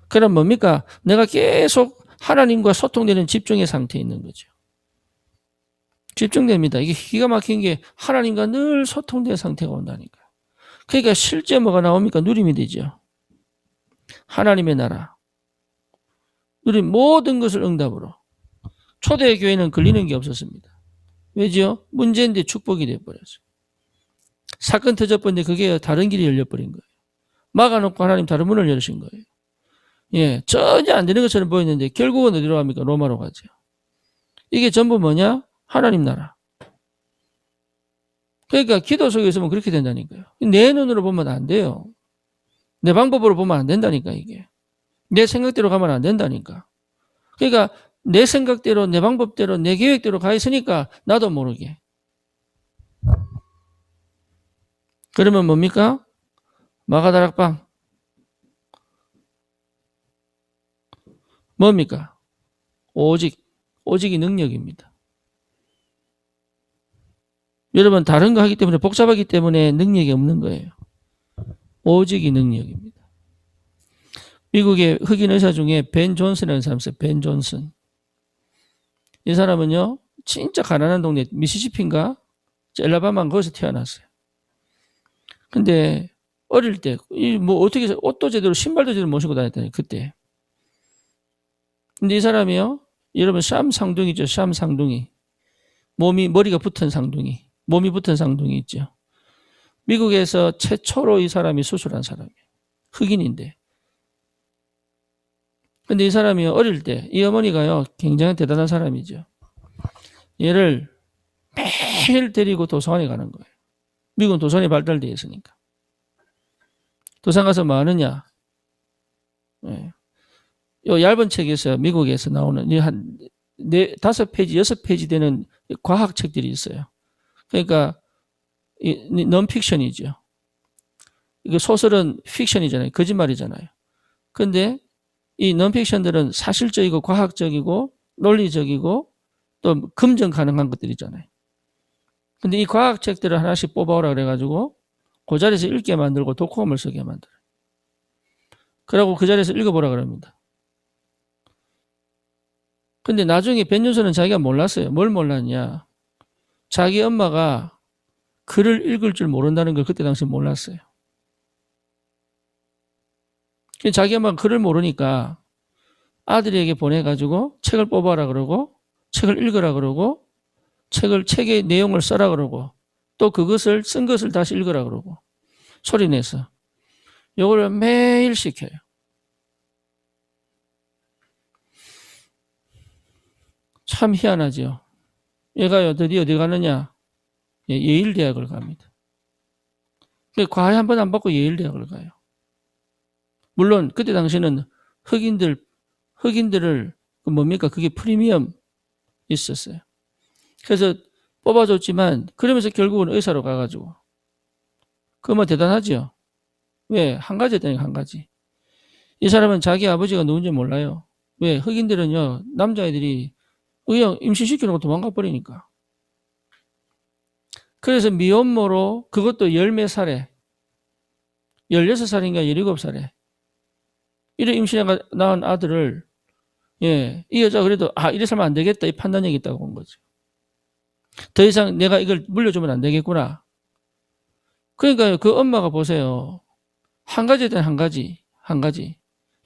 그럼 뭡니까? 내가 계속 하나님과 소통되는 집중의 상태에 있는 거죠. 집중됩니다. 이게 기가 막힌 게 하나님과 늘 소통된 상태가 온다니까. 그러니까 실제 뭐가 나옵니까? 누림이 되죠. 하나님의 나라. 누림 모든 것을 응답으로. 초대교회는 걸리는 게 없었습니다. 왜죠? 문제인데 축복이 돼버렸어요. 사건 터져버렸는데 그게 다른 길이 열려버린 거예요. 막아놓고 하나님 다른 문을 열으신 거예요. 예, 전혀 안 되는 것처럼 보였는데 결국은 어디로 갑니까? 로마로 가죠. 이게 전부 뭐냐? 하나님 나라. 그러니까 기도 속에 있으면 그렇게 된다니까요. 내 눈으로 보면 안 돼요. 내 방법으로 보면 안 된다니까 이게. 내 생각대로 가면 안 된다니까. 그러니까 내 생각대로 내 방법대로 내 계획대로 가 있으니까 나도 모르게. 그러면 뭡니까? 마가다락방. 뭡니까? 오직이 능력입니다. 여러분 다른 거 하기 때문에 복잡하기 때문에 능력이 없는 거예요. 오직이 능력입니다. 미국의 흑인 의사 중에 벤 존슨이라는 사람이 있어요. 벤 존슨. 이 사람은요 진짜 가난한 동네 미시시피인가 엘라바마 거기서 태어났어요. 근데 어릴 때 뭐 어떻게 해서 옷도 제대로 신발도 제대로 못 신고 다녔다니 그때. 근데 이 사람이요 여러분 샴 상둥이죠. 샴 상둥이. 머리가 붙은 상둥이. 몸이 붙은 상둥이 있죠. 미국에서 최초로 이 사람이 수술한 사람이에요. 흑인인데. 근데 이 사람이 어릴 때 이 어머니가요 굉장히 대단한 사람이죠. 얘를 매일 데리고 도서관에 가는 거예요. 미국은 도서관이 발달되어 있으니까. 도서관 가서 뭐 하느냐. 예. 요 얇은 책이 있어요. 미국에서 나오는 한 5페이지, 6페이지 되는 과학책들이 있어요. 그러니까 이 non-fiction이죠. 이거 소설은 픽션이잖아요. 거짓말이잖아요. 근데 이 non-fiction들은 사실적이고 과학적이고 논리적이고 또 검증 가능한 것들이잖아요. 근데 이 과학책들을 하나씩 뽑아오라 그래가지고 그 자리에서 읽게 만들고 독후감을 쓰게 만들어요. 그러고 그 자리에서 읽어보라 그럽니다. 근데 나중에 벤존슨은 자기가 몰랐어요. 뭘 몰랐냐. 자기 엄마가 글을 읽을 줄 모른다는 걸 그때 당시 몰랐어요. 자기 엄마가 글을 모르니까 아들에게 보내가지고 책을 뽑아라 그러고 책을 읽으라 그러고 책의 내용을 써라 그러고 또 그것을 쓴 것을 다시 읽으라 그러고 소리내서 요걸 매일 시켜요. 참 희한하죠. 얘가요 드디어 어디 가느냐. 예일 대학을 갑니다. 과외 한 번 안 받고 예일 대학을 가요. 물론 그때 당시에는 흑인들을 뭡니까 그게 프리미엄 있었어요. 그래서 뽑아줬지만 그러면서 결국은 의사로 가가지고 그거 대단하죠. 왜? 한 가지였다니까 한 가지. 이 사람은 자기 아버지가 누군지 몰라요. 왜? 흑인들은요 남자애들이 의형 임신시키려고 도망가 버리니까. 그래서 미혼모로 그것도 열몇 살에 16살인가 17살에 이래 임신해 낳은 아들을 이 여자 그래도 이래 살면 안 되겠다 이 판단력이 있다고 온 거죠. 더 이상 내가 이걸 물려주면 안 되겠구나. 그러니까 그 엄마가 보세요. 한 가지에 대한 한 가지.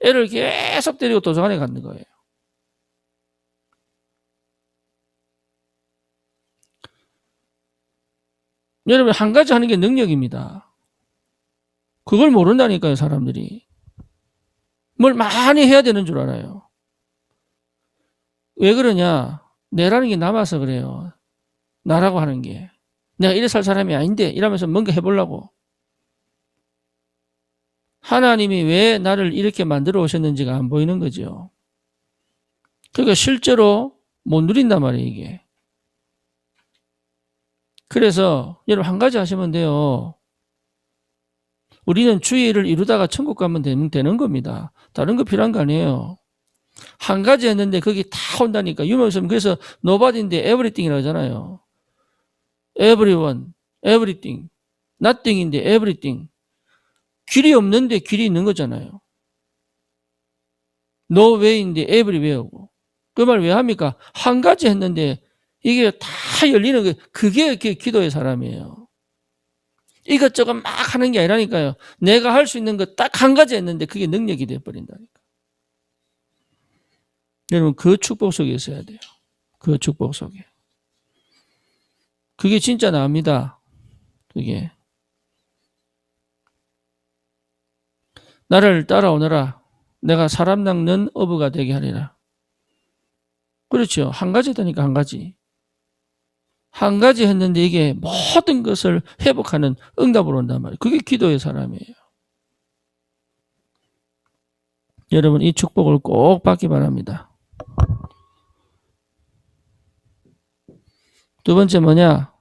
애를 계속 데리고 도서관에 가는 거예요. 여러분, 한 가지 하는 게 능력입니다. 그걸 모른다니까요, 사람들이. 뭘 많이 해야 되는 줄 알아요. 왜 그러냐? 내라는 게 남아서 그래요. 나라고 하는 게. 내가 이래 살 사람이 아닌데 이러면서 뭔가 해보려고. 하나님이 왜 나를 이렇게 만들어 오셨는지가 안 보이는 거죠. 그러니까 실제로 못 누린단 말이에요, 이게. 그래서 여러분 한 가지 하시면 돼요. 우리는 주의 일을 이루다가 천국 가면 되는 겁니다. 다른 거 필요한 거 아니에요. 한 가지 했는데 거기 다 온다니까. 유명성 그래서 nobody인데 everything이라고 하잖아요. everyone, everything, nothing인데 everything. 길이 없는데 길이 있는 거잖아요. no way인데 everywhere고. 그 말 왜 합니까? 한 가지 했는데 이게 다 열리는 거 그게 기도의 사람이에요. 이것저것 막 하는 게 아니라니까요. 내가 할 수 있는 거 딱 한 가지 했는데 그게 능력이 돼버린다니까. 여러분 그 축복 속에 있어야 돼요. 그 축복 속에. 그게 진짜 나옵니다. 그게. 나를 따라오너라. 내가 사람 낚는 어부가 되게 하리라. 그렇죠. 한 가지 되니까 한 가지. 한 가지 했는데 이게 모든 것을 회복하는 응답으로 온단 말이에요. 그게 기도의 사람이에요. 여러분 이 축복을 꼭 받기 바랍니다. 두 번째 뭐냐?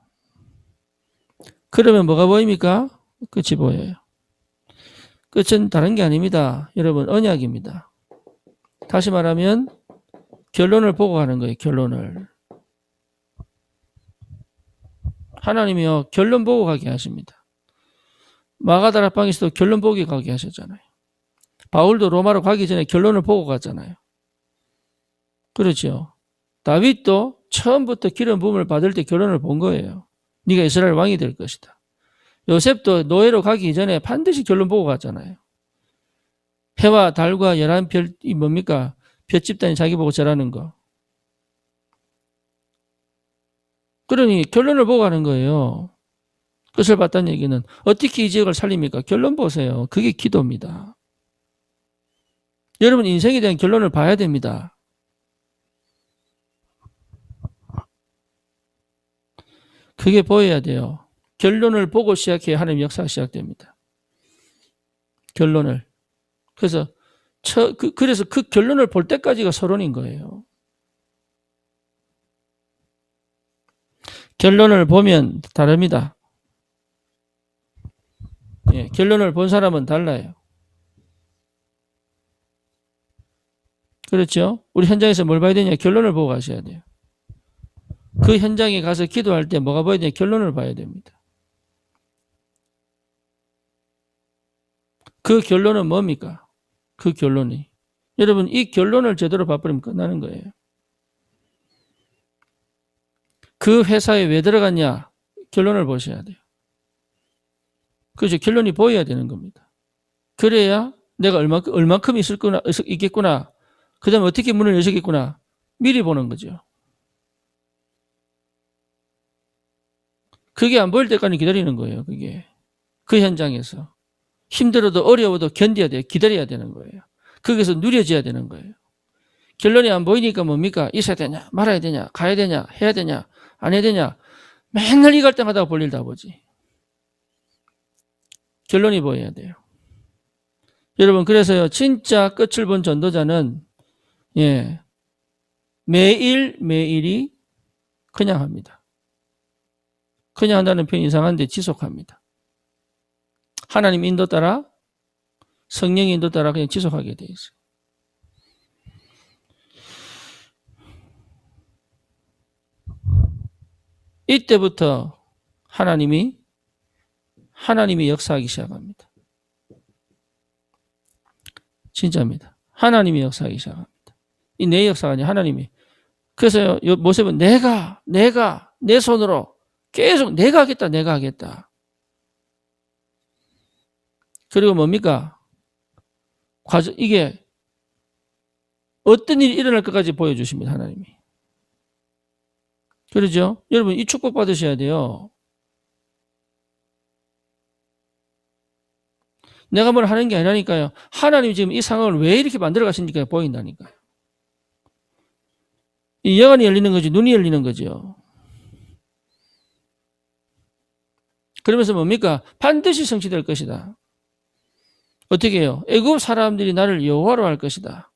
그러면 뭐가 보입니까? 끝이 보여요. 끝은 다른 게 아닙니다. 여러분 언약입니다. 다시 말하면 결론을 보고 가는 거예요. 결론을. 하나님이요 결론 보고 가게 하십니다. 마가다라 방에서도 결론 보고 가게 하셨잖아요. 바울도 로마로 가기 전에 결론을 보고 갔잖아요. 그렇죠. 다윗도 처음부터 기름 부음을 받을 때 결론을 본 거예요. 네가 이스라엘 왕이 될 것이다. 요셉도 노예로 가기 전에 반드시 결론 보고 갔잖아요. 해와 달과 11별이 뭡니까? 별 집단이 자기 보고 절하는 거. 그러니 결론을 보고 가는 거예요. 끝을 봤다는 얘기는 어떻게 이 지역을 살립니까? 결론 보세요. 그게 기도입니다. 여러분 인생에 대한 결론을 봐야 됩니다. 그게 보여야 돼요. 결론을 보고 시작해야 하나님 역사가 시작됩니다. 결론을. 그래서 그 결론을 볼 때까지가 서론인 거예요. 결론을 보면 다릅니다. 결론을 본 사람은 달라요. 그렇죠? 우리 현장에서 뭘 봐야 되냐? 결론을 보고 가셔야 돼요. 그 현장에 가서 기도할 때 뭐가 보여야 되냐? 결론을 봐야 됩니다. 그 결론은 뭡니까? 그 결론이. 여러분 이 결론을 제대로 봐버리면 끝나는 거예요. 그 회사에 왜 들어갔냐? 결론을 보셔야 돼요. 그렇죠. 결론이 보여야 되는 겁니다. 그래야 내가 얼만큼 있겠구나. 그 다음에 어떻게 문을 여시겠구나. 미리 보는 거죠. 그게 안 보일 때까지 기다리는 거예요. 그게. 그 현장에서. 힘들어도 어려워도 견뎌야 돼요. 기다려야 되는 거예요. 거기서 누려져야 되는 거예요. 결론이 안 보이니까 뭡니까? 있어야 되냐? 말아야 되냐? 가야 되냐? 해야 되냐? 안 해야 되냐? 맨날 이 갈등하다가 볼일 다 보지. 결론이 보여야 돼요. 여러분 그래서요. 진짜 끝을 본 전도자는 매일매일이 그냥 합니다. 그냥 한다는 표현이 이상한데 지속합니다. 하나님 인도 따라 성령 인도 따라 그냥 지속하게 돼 있어요. 이때부터 하나님이 역사하기 시작합니다. 진짜입니다. 하나님이 역사하기 시작합니다. 이 내 역사가 아니라 하나님이. 그래서 모세는 내가 내 손으로 계속 내가 하겠다. 그리고 뭡니까? 이게 어떤 일이 일어날 것까지 보여주십니다. 하나님이. 그러죠? 여러분 이 축복 받으셔야 돼요. 내가 뭘 하는 게 아니라니까요. 하나님이 지금 이 상황을 왜 이렇게 만들어 가시니까 보인다니까요. 이 여관이 열리는 거지, 눈이 열리는 거죠. 그러면서 뭡니까? 반드시 성취될 것이다. 어떻게 해요? 애굽 사람들이 나를 여호와로 할 것이다.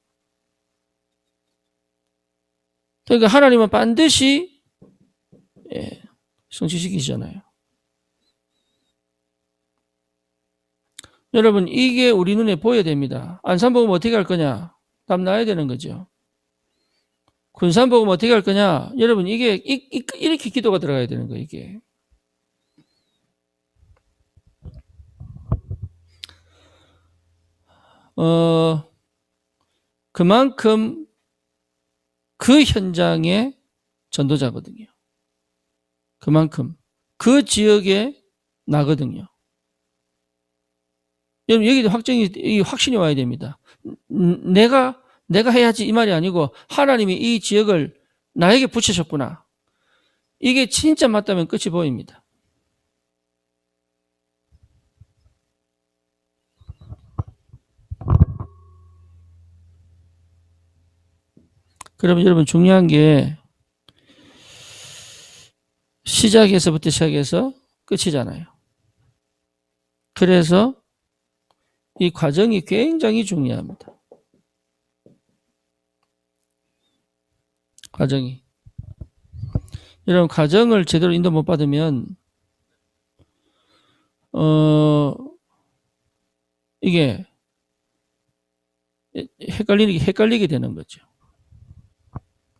그러니까 하나님은 반드시 성취시키시잖아요. 여러분 이게 우리 눈에 보여야 됩니다. 안산복음 어떻게 할 거냐? 답 나야 되는 거죠. 군산복음 어떻게 할 거냐? 여러분 이게 이렇게 기도가 들어가야 되는 거예요. 이게. 그만큼 그 현장의 전도자거든요. 그만큼 그 지역에 나거든요. 여러분 여기도 확신이 와야 됩니다. 내가 해야지 이 말이 아니고 하나님이 이 지역을 나에게 붙이셨구나. 이게 진짜 맞다면 끝이 보입니다. 그러면 여러분 중요한 게 시작에서부터 시작해서 끝이잖아요. 그래서 이 과정이 굉장히 중요합니다. 과정이. 여러분 과정을 제대로 인도 못 받으면 이게 헷갈리게 되는 거죠.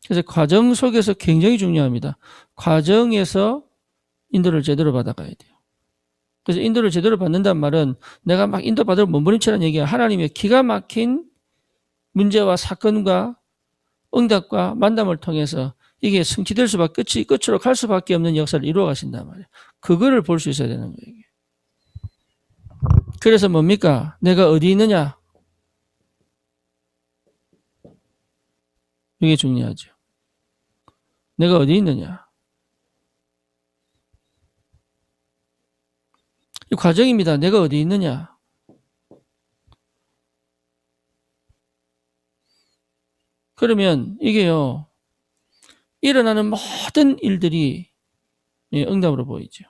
그래서 과정 속에서 굉장히 중요합니다. 과정에서 인도를 제대로 받아가야 돼요. 그래서 인도를 제대로 받는다는 말은 내가 막 인도 받으러 몸부림치라는 얘기야. 하나님의 기가 막힌 문제와 사건과 응답과 만남을 통해서 이게 성취될 수밖에 끝으로 갈 수밖에 없는 역사를 이루어 가신단 말이에요. 그거를 볼 수 있어야 되는 거예요. 그래서 뭡니까? 내가 어디 있느냐? 이게 중요하죠. 내가 어디 있느냐? 이 과정입니다. 내가 어디 있느냐? 그러면 이게요, 일어나는 모든 일들이 응답으로 보이죠.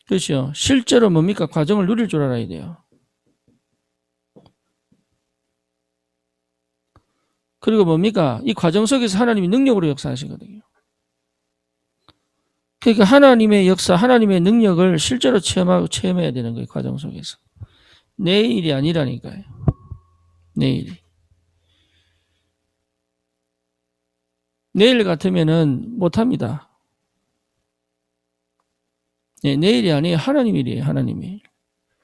그렇죠. 실제로 뭡니까? 과정을 누릴 줄 알아야 돼요. 그리고 뭡니까? 이 과정 속에서 하나님이 능력으로 역사하시거든요. 그러니까 하나님의 역사, 하나님의 능력을 실제로 체험해야 되는 거예요. 과정 속에서. 내 일이 아니라니까요. 내 일이. 내일 같으면은 못합니다. 네, 내 일이 아니에요. 하나님 일이에요. 하나님이.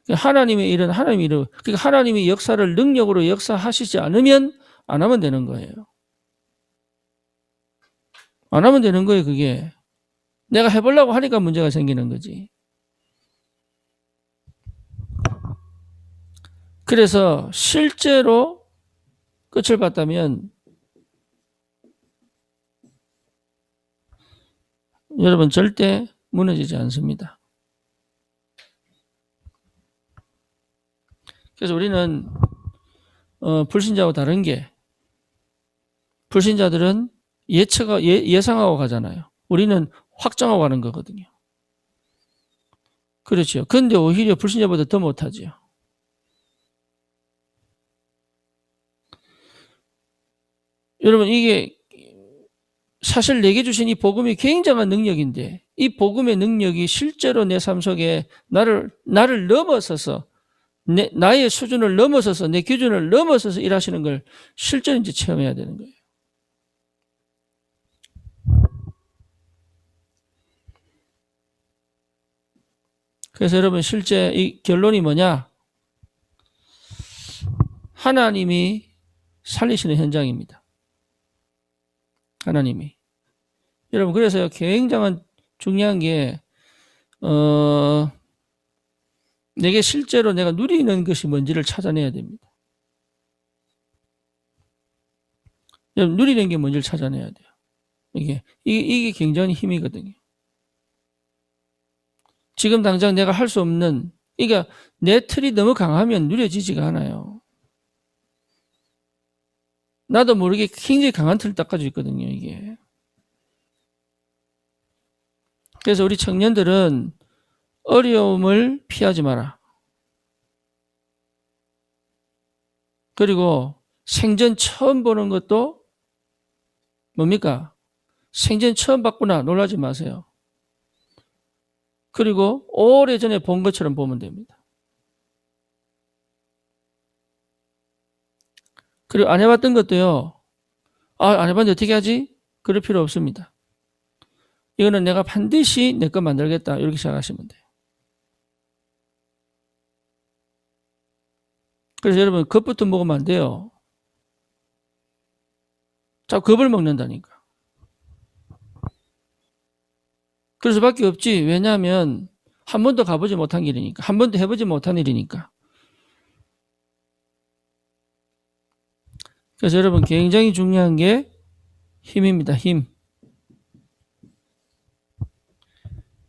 하나님의 일은 하나님의 일이에요. 그러니까 하나님이 역사를 능력으로 역사하시지 않으면 안 하면 되는 거예요. 안 하면 되는 거예요. 그게. 내가 해보려고 하니까 문제가 생기는 거지. 그래서 실제로 끝을 봤다면 여러분 절대 무너지지 않습니다. 그래서 우리는 불신자하고 다른 게 불신자들은 예상하고 가잖아요. 우리는 확정하고 가는 거거든요. 그렇죠. 근데 오히려 불신자보다 더 못하죠. 여러분 이게 사실 내게 주신 이 복음이 굉장한 능력인데 이 복음의 능력이 실제로 내 삶 속에 나를 넘어서서 나의 수준을 넘어서서 내 기준을 넘어서서 일하시는 걸 실제로 이제 체험해야 되는 거예요. 그래서 여러분 실제 이 결론이 뭐냐? 하나님이 살리시는 현장입니다. 하나님이. 여러분 그래서 굉장한 중요한 게 내게 실제로 내가 누리는 것이 뭔지를 찾아내야 됩니다. 여러분 누리는 게 뭔지를 찾아내야 돼요. 이게 굉장히 힘이거든요. 지금 당장 내가 할 수 없는, 그러니까 내 틀이 너무 강하면 누려지지가 않아요. 나도 모르게 굉장히 강한 틀을 딱 가지고 있거든요, 이게. 그래서 우리 청년들은 어려움을 피하지 마라. 그리고 생전 처음 보는 것도 뭡니까? 생전 처음 봤구나 놀라지 마세요. 그리고 오래전에 본 것처럼 보면 됩니다. 그리고 안 해봤던 것도요. 안 해봤는데 어떻게 하지? 그럴 필요 없습니다. 이거는 내가 반드시 내 거 만들겠다. 이렇게 생각하시면 돼요. 그래서 여러분 겁부터 먹으면 안 돼요. 자꾸 겁을 먹는다니까. 그럴 수밖에 없지. 왜냐하면 한 번도 가보지 못한 길이니까. 한 번도 해보지 못한 일이니까. 그래서 여러분 굉장히 중요한 게 힘입니다. 힘.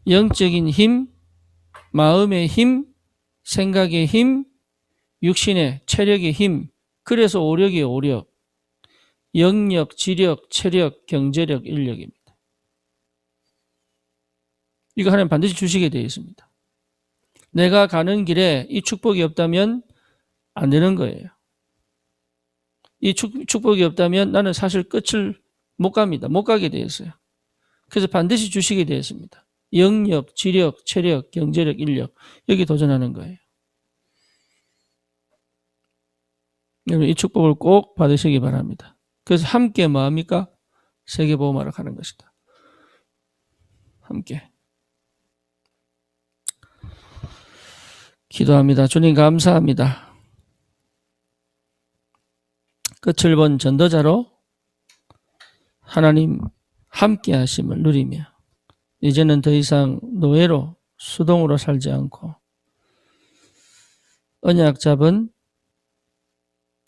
영적인 힘, 마음의 힘, 생각의 힘, 육신의 체력의 힘. 그래서 오력이에요. 오력. 영력, 지력, 체력, 경제력, 인력입니다. 이거 하나님 반드시 주시게 되어 있습니다. 내가 가는 길에 이 축복이 없다면 안 되는 거예요. 이 축복이 없다면 나는 사실 끝을 못 갑니다. 못 가게 되어 있어요. 그래서 반드시 주시게 되어 있습니다. 영력, 지력, 체력, 경제력, 인력. 여기 도전하는 거예요. 여러분 이 축복을 꼭 받으시기 바랍니다. 그래서 함께 뭐합니까? 세계보험하러 가는 것이다. 함께. 기도합니다. 주님 감사합니다. 끝을 본 전도자로 하나님 함께 하심을 누리며 이제는 더 이상 노예로 수동으로 살지 않고 언약 잡은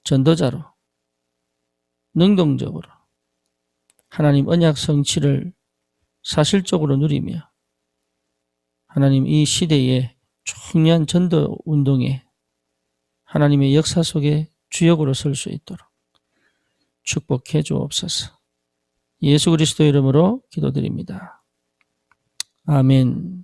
전도자로 능동적으로 하나님 언약 성취를 사실적으로 누리며 하나님 이 시대의 중요한 전도 운동에 하나님의 역사 속에 주역으로 설 수 있도록 축복해 주옵소서. 예수 그리스도 이름으로 기도드립니다. 아멘.